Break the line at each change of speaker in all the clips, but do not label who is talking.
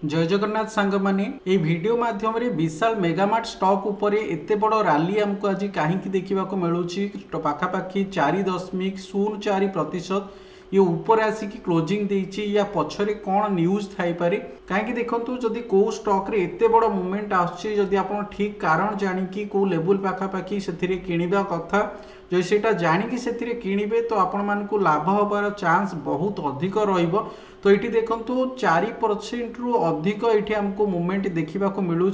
जय जगन्नाथ सांग माने ये वीडियो माध्यम विशाल मेगामार्ट स्टॉक उपरे एते बड़ रैली आमको आज कहीं देखा मिलूँ पाखापाखि 4.04% ये ऊपर आसिक क्लोजिंग देछि या पछरे कौन न्यूज थाईपारे कहीं देखो जदि कौ स्टॉक रे एते बड़ मूवमेंट आदि आप ठीक कारण जानिकी कौ लेवल पाखापाखि से किणवा कथा जो सेटा जानिकी से किणवे तो आपण मानकु लाभ हबार चांस बहुत अधिक रहिबो। तो ये देखु 4% रु अधिक ये आमको मूवमेंट देखा मिलूँ।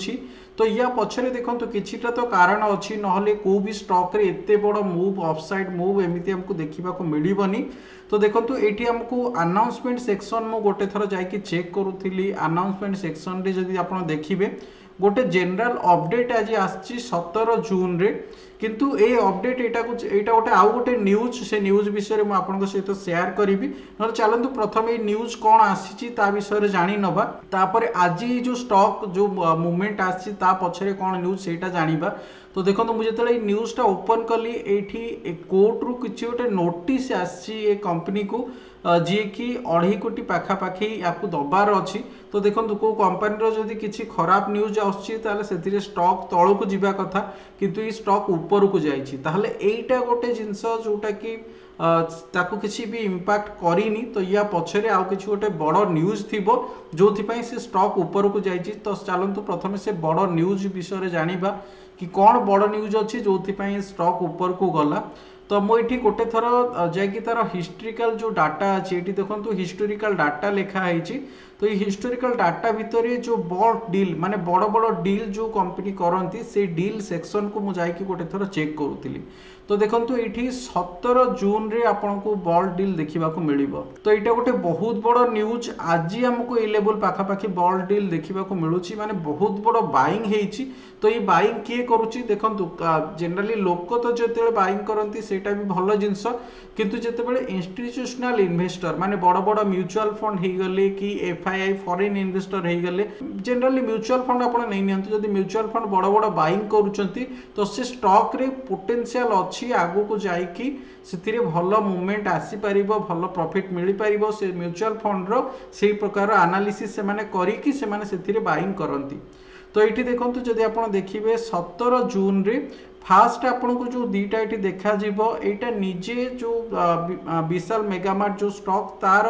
तो या पछरे देखो किछिटा तो कारण अच्छी नहले को भी स्टॉक रे एते बड़ मूव अपसाइड मूव एमती हमको देखा मिलबनी। तो देखो ये आमको अनाउंसमेंट सेक्शन मु गोटे थर जाकि चेक करूली अनाउंसमेंट सेक्शन रे जदि आप देखिए गोटे जनरल अपडेट आज आसी 17 जून रे किंतु ए अपडेट यहाँ गोटे आउ गोटे न्यूज से न्यूज विषय में आपन सहित शेयर करी ना चलतु प्रथम ये न्यूज कौन आसी विषय जानी नवा तापर आज जो स्टॉक जो मूवमेंट आसी पछरे कौन न्यूज सेटा जानिबा। तो देखो मुझे जो न्यूजटा ओपन कली ये कोर्ट रु किसी गोटे नोटिस आसी कंपनी को जी कि 2.5 कोटी पाखापाखि या दबार अच्छी। तो देखो को कंपनी जदि किसी खराब न्यूज आसती स्टॉक तौक को जावा कथा किंतु ये स्टॉक ऊपर को जाइए एटा गोटे जिनस जोटा कि ताकू किसी भी इम्पैक्ट करनी। तो या पछरे आउ किसी गोटे बड़ न्यूज थी जो से स्टॉक ऊपर को जाइए। तो चलतु प्रथम से बड़ न्यूज विषय जानिबा कि कौन बड़ न्यूज अच्छी जो स्टॉक ऊपर को गला। तो मुझे गोटे थर जैकि तार हिस्टोरिकल जो डाटा अच्छी ये देखो हिस्टोरिकल डाटा लिखाई। तो ये हिस्टोरिकल डाटा भितर जो बड़ डील माने बड़ बड़ डील जो कंपनी करती से डील सेक्शन को मुझे गोटे थर चेक करूली। तो देखो ये 17 जून रे आपन को बड़ डील देखा मिल। तो यहाँ गोटे बहुत बड़ न्यूज आज आमको ये लेवल पाखापाखि बड़ डील देखा मिलूँ माने बहुत बड़ बाइंग होती। तो ये बाइंग किए करुच्ची देखो जनरली लोक तो जो बाइंग करती सेटा भी भल जिनस किंतु जितेबाला इंस्टीट्यूशनल इन्वेस्टर माने बड़ बड़ म्यूचुअल फंड हो गले कि एफआईआई फॉरेन इन्वेस्टर हो गले जनरली म्यूचुअल फंड आप नहीं नियंतु जदि म्यूचुअल फंड बड़ बड़ बाइंग करुँच तो से स्टॉक रे पोटेंशियल अच्छी आगु को जाइकी से भल मूवमेंट आसीपर भल प्रॉफिट मिल पार से म्यूचुअल फंड रो से प्रकार एनालिसिस से माने करिकी से माने से बाइंग करती। तो ये देखो जदि आप देखिए 17 जून रे फास्ट आपन को जो दीटा ये देखा यहाँ निजे जो विशाल मेगामार्ट जो स्टॉक तार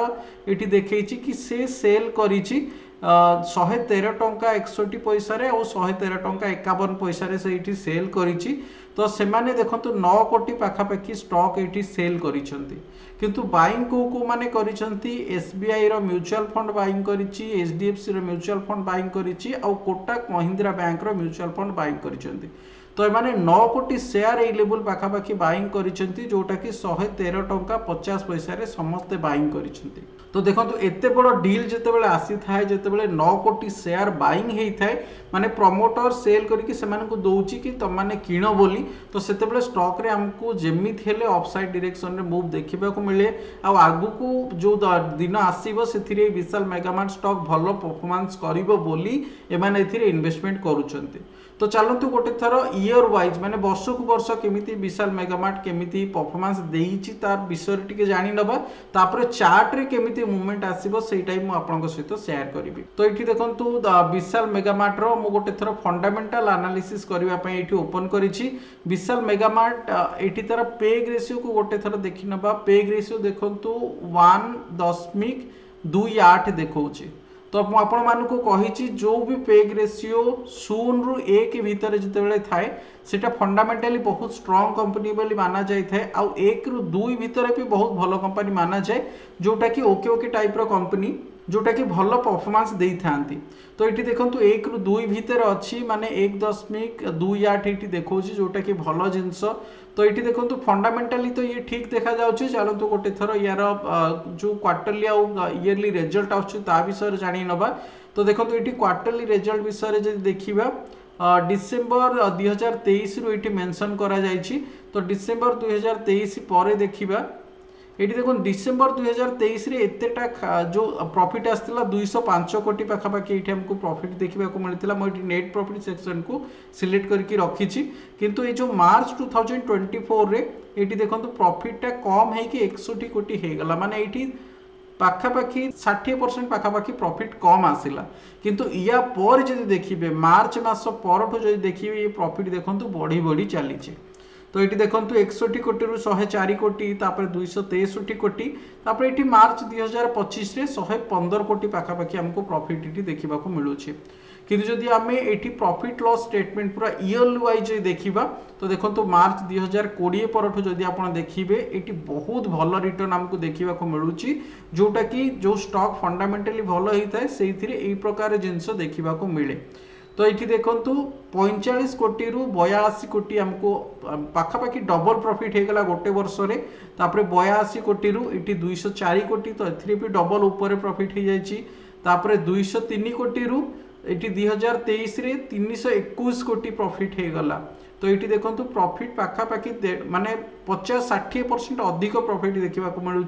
ये देखी कि से सेल करी 113 टंका 61 पैसा और 113 टंका 51 पैसा से ये सेल करी। तो से देखो 9 कोटी पाखापाखि स्टॉक ये सेल करिसेंती किंतु बाइंग को माने करिसेंती एसबीआई रो म्यूचुअल फंड बाइंग करिछि एचडीएफसी रो म्यूचुअल फंड बाइंग करिछि और कोटक महिंद्रा बैंक रो म्यूचुअल फंड बाइंग करिसेंती। तो ये 9 कोटी शेयर ये लेवल पाखापाखि बाइंग करिसेंती जोटा कि 113 टंका 50 पैसा रे समस्ते बाइंग करिसेंती। तो देखो एते बड़ डील जितेबाला आसी थाए जितेबाला 9 कोटी शेयर बाइंग होता है माने प्रमोटर सेल करके सेमानकु दउची कि तुम माने किण बोली। तो सेतेबेले स्टॉक रे हमको जेमिति हेले अपसाइड डायरेक्शन रे मूव देखा मिले आ आगु को जो दिन आसीबो सेथिरे विशाल मेगामार्ट स्टॉक भलो परफॉर्मेंस करिवो बोली एमाने एथिरे इन्वेस्टमेंट करूछंती। तो चलतु गोटे थर ईयर वाइज माने वर्ष को वर्ष केमिति विशाल मेगामार्ट केमिति परफॉर्मेंस देइछि तार विषय टिके जानि नबा तापर चार्ट रे केमिति मूवमेंट आसीबो सेटा मु आपनक सहित शेयर करिवि। तो एठी देखंतु विशाल मेगामार्ट रो मु गोटे थर फंडामेंटल एनालिसिस करबा पई एठी ओपन करिछि। विशाल मेगामार्ट एठी तार पेग रेशियो को गोटे थर देखि नबा पेग रेशियो देखंतु 1.28 देखौछि। तो आपण मानकु कहिछि जो भी पेग रेशियो 0 रु 1 भीतर जितेबाला थाए सेटा फंडामेंटली बहुत स्ट्रॉन्ग कंपनी बोली माना जाय थाए आ 1 रु 2 भीतर भी बहुत भलो कंपनी माना जाए जोटा कि ओके ओके टाइप रो कंपनी जोटा कि भल परफॉर्मेंस दे थांती। तो ये देखो 1 रु 2 भीतर अच्छी माने 1.28 ये देखा जोटा कि भल जिनस। तो ये देखो फंडामेंटली तो ये ठीक देखा जाउछि। चलतु गोटे थर यार जो क्वार्टरली आ इयरली रिजल्ट आछुता विषय जानि नबा। तो देखो ये क्वार्टरली रिजल्ट विषय जदि देखिबा डिसेंबर 2023 रु ये मेंशन करा जाइछि। तो डिसेंबर 2023 पर देखिबा ये देखो डिसेंबर 2023 रे एतेटा जो प्रॉफिट आसला 205 कोटी पाखापाखि ये हमको प्रॉफिट देखा मिलता। मुझे नेट प्रॉफिट सेक्शन को सिलेक्ट करके रखी किंतु ये जो मार्च 2024 रे ये देखो प्रॉफिटा कम है कि 61 कोटी हो गला माने ये पाखापाखि 60% पाखापाखि प्रॉफिट कम आसिला किंतु या पर जदि देखिए मार्च मास परठू जदि देखिए ये प्रॉफिट देखंतु बढ़ी बढ़ी चली। तो ये देखो 61 कोटी रु 104 कोटी तापर 263 कोटी तापर ये मार्च 2025 रे 115 कोटी पाखापाखि हमको प्रॉफिट ये देखा मिलूँ। किंतु जदि आम ये प्रॉफिट लॉस स्टेटमेंट पूरा ईयर वाइज देखा तो देखो मार्च 2020 परठू जदि आप देखिए ये बहुत भल रिटर्न आमको देखा मिलूँ जोटा कि जो स्टॉक फंडामेंटली भल होता है से प्रकार जिनस देखा मिले। तो ये देखु 45 कोटी रु 82 कोटी हमको पाखापाखि डबल प्रॉफिट होगा गोटे वर्ष रे। तापर 82 कोटी रु ये 204 कोटी तो ए भी डबल ऊपर प्रॉफिट हो जाए। 203 कोटी रु ये 2023 रे 321 कोटी प्रॉफिट होगा। तो ये देखो प्रॉफिट पाखापाखि माने 50-60% अधिक प्रॉफिट देखा मिलूँ।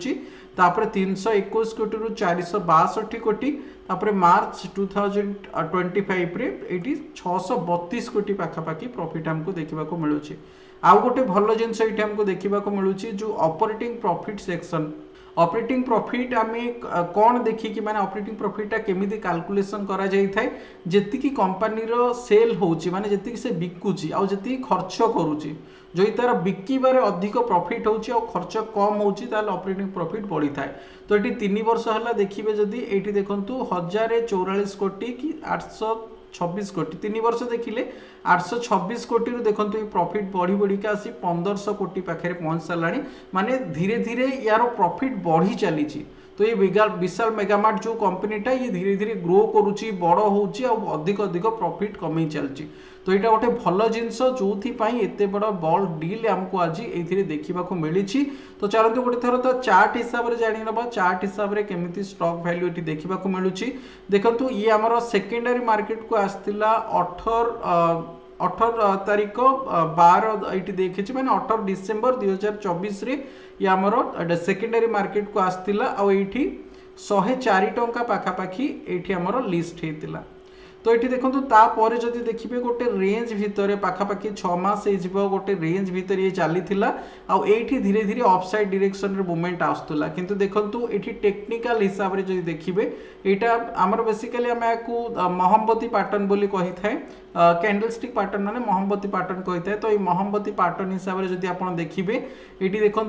321 कोटी रु 462 कोटी तापर मार्च 2025 रे ये 632 कोटी पाखापाखि प्रॉफिट हमको देखा मिलूँ। आउ गोटे भल जिनस ये हमको देखा मिलूँ जो operating profit section operating profit आम कौन देखिए माने ऑपरेटिंग प्रॉफिटा केमी कैलकुलेशन करा जाय थाए जेतिकी कंपनी रो सेल होची माने जेतिकी से बिकुची आ जेतिकी खर्च करूची जो तार बिकिबार अधिक प्रॉफिट होची आ खर्च कम होची ताल ऑपरेटिंग प्रॉफिट बढ़ी थाए। तो ये 3 वर्ष हला देखिबे जदी एठी देखंतु 1044 कोटी कि 826 कोटी 3 वर्ष देखिले 826 कोटी रु देखंतु ये प्रॉफिट बढ़ी बढ़ी का आसी 1500 कोटी पाखे पहुंच साराणी माने धीरे धीरे यार प्रॉफिट बढ़ी चली। तो ये विशाल मेगामार्ट जो कंपनीटा ये धीरे धीरे ग्रो करुच्ची बड़ होची आ अधिक अधिक प्रॉफिट कमी चलची। तो यहाँ गोटे भल जिनस जो एत बड़ बल डील आमको आज ये देखा मिली। तो चलते गोटे थर तो चार्ट हिसाब से जानी ना चार्ट हिसाब से केमी स्टॉक वैल्यू ये देखा मिलूँ। देखो ये आमर सेकेंडरी मार्केट को आसला 18 तारीख 12 ये देखी मैंने 18 डिसेम्बर 2024 रे ये आमर सेकेंडरी मार्केट को आसला आठी 104 टंका पाखापाखि ये आमर लिस्ट होता। तो ये देखो तापर जदि देखिए गोटे रेंज भितर पाखापाखि 6 मास गोटे रेंज भितर ये चली आठी धीरे धीरे अपसाइड डायरेक्शन रे मूवमेंट आसुला। किंतु देखो ये टेक्निकल हिसाब से जदि देखिए यहाँ आमर बेसिकली आम या मोहम्मती पैटर्न बोली कही थाए कैंडलस्टिक पैटर्न माने मोहम्मती पैटर्न कही थाए। तो ये मोहम्मती पैटर्न हिसाब से जदि आप देखिए ये देखो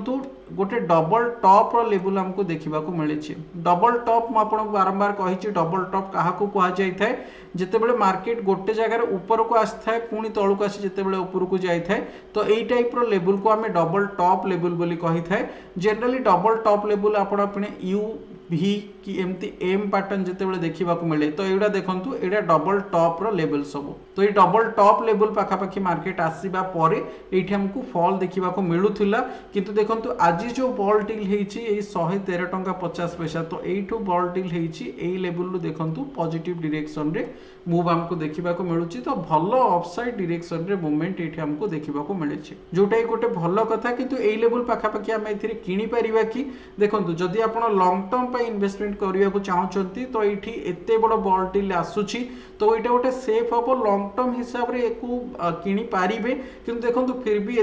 गोटे डबल टॉप रो लेवल हमको देखा मिले। डबल टॉप मुझे बारंबार कही डबल टॉप क्या कहुई थाए जितेबले मार्केट गोटे जगार ऊपर को आसी थाए पुणी तलू आसी जितेबले ऊपर को जाए तो यही टाइप रो लेवल को आम डबल टॉप लेवल बोली कही थाए। जनरली डबल टॉप लेवल अपने यू भी कि एमती एम पैटर्न जितेबले देखा मिले। तो यहाँ देखो यहाँ डबल टॉप रो लेवल सब। तो ये डबल टॉप लेवल पाखापाखि मार्केट आसवा पर ये हमको फॉल देखा मिलूला। किंतु देखो आज जो बॉल डील होती 113 टंका 50 पैसा तो यू बॉल डील होती लेवल देखो पॉजिटिव डायरेक्शन रे मूव हमको देखा मिलूँ। तो भल अपसाइड डायरेक्शन रे मूवमेंट ये हमको देखा मिले जोटा गोटे भल कथा। किंतु यही लेवल पाखापाखि आम ए किनी पारिबा कि देखो जदि आप लॉन्ग टर्म इन्वेस्टमेंट करने को चाहते तो ये एत बड़ बॉल डील आसूची तो यहाँ गोटे सेफ हम लॉन्ग टर्म हिसाब से किनी पारे। किंतु देखो फिर भी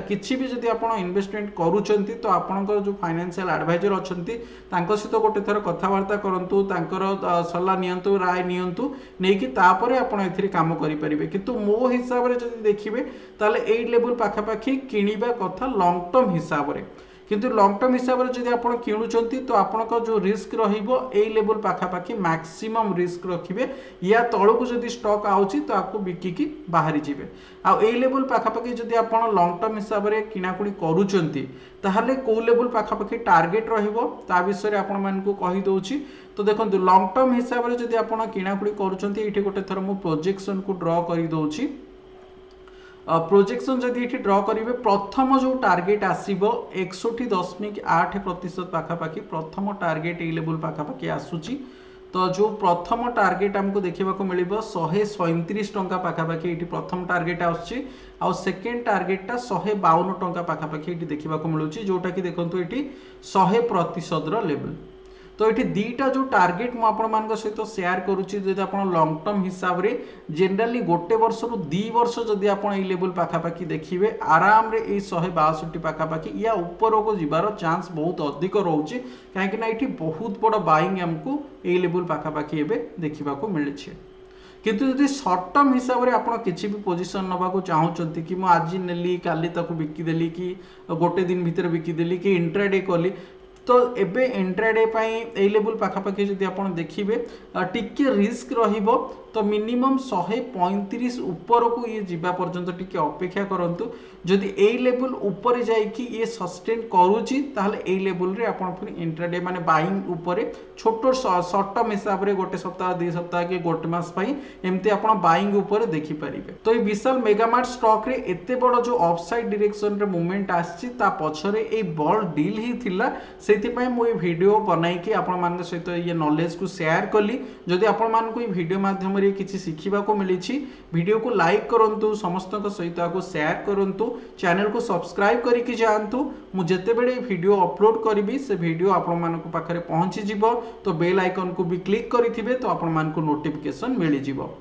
किसी भी जदि आप इन्वेस्टमेंट करुँच तो आपंकर जो फाइनेंशियल एडवाइजर अच्छा सहित गोटे थर कथबार्ता करूँ सलाह नियंतु राय नियंतु नहीं तापर आप काम करेंगे। किंतु मो हिसाब से जब देखिए ताले ए लेवल पाखापाखि किणवा कथा लॉन्ग टर्म हिसाब से। किंतु लॉन्ग टर्म हिसाब से जब आप किणुंट तो आपंक जो रिस्क रेवल पाखापाखि मैक्सिमम रिस्क रखिए या तलू जब स्टॉक आउची तो आपको बिकिकी बाहरी जीवे आउ लेवल पाखापाखि जब आप लॉन्ग टर्म हिसाब से किणाकुणी करुँच ताहले कौ लेवल पाखापाखि टार्गेट ता विषय आपको कहीदे। तो देखो लॉन्ग टर्म हिसाब से जब आप किणाकुणी करुँच ये गोटे थर मु प्रोजेक्शन को ड्र करदे। प्रोजेक्शन जदि ये ड्र करेंगे प्रथम जो टार्गेट आसो 61.8% पाखापाखि प्रथम टार्गेट ये लेवल पाखापाखि आसूची। तो जो प्रथम टार्गेट हमको देखा मिल 137 टंका पाखापाखि ये प्रथम टार्गेट आसूची आउ सेकेंड टार्गेटा 152 टंका पाखापाखि ये देखा मिलूँ जोटा कि देखो ये 100% लेवल। तो ये दीटा जो टार्गेट मुझे सहित सेयार करुच्ची जब आप लंग टर्म हिसाब से जनराली गोटे वर्ष रु 2 वर्ष जदि आप लेवल पाखापाखि देखिए आराम रे 162 पाखापाखि या ऊपर को जीवार चांस बहुत अधिक रोचे कहीं ये बहुत बड़ बाइंग आमको ये लेवल पाखापाखि देखा मिली किंतु यदि सर्ट टर्म हिसाब से आप किसी भी पोजीशन नवाक चाहते कि मुझे आज नेली काली बिकिदेली कि गोटे दिन भितर बिकिदेली कि इंट्राडे कली तो एबे इंट्राडे ए लेवल पाखापाखि जब आप देखिए टिके रिस्क रहिबो तो मिनिमम 135 ऊपर को ये जीवा पर्यंत टिके अपेक्षा करंतु जदि ए लेवल ऊपर जाइकी ये सस्टेन करूची ताहले ए लेवल रे आपण फिर इंट्राडे माने बाइंग ऊपर छोट शॉर्ट टर्म हिसाब रे गोटे सप्ताह 2 सप्ताह के गोटे मास पई एमती आपण बाइंग ऊपर देखि परिबे। तो ये विशाल मेगामार्ट स्टॉक रे एते बड़ जो अपसाइड डायरेक्शन रे मूवमेंट आछि ता पछरे ए बड़ डील ही थिला सेति मु ये वीडियो बनाई कि आपण मान सहित ये नॉलेज को शेयर कली जदि आपण मान को ये वीडियो माध्यम रे किछि शिखिबा को मिली वीडियो को लाइक करंतु समस्त सहित को शेयर करंतु चैनल को सब्सक्राइब करके जातु मु जेते बेले वीडियो अपलोड करी से वीडियो आपण मान पाखरे पहुंची जिवो तो बेल आइकन को भी क्लिक करिथिबे तो आपण मान को नोटिफिकेशन मिली जिवो।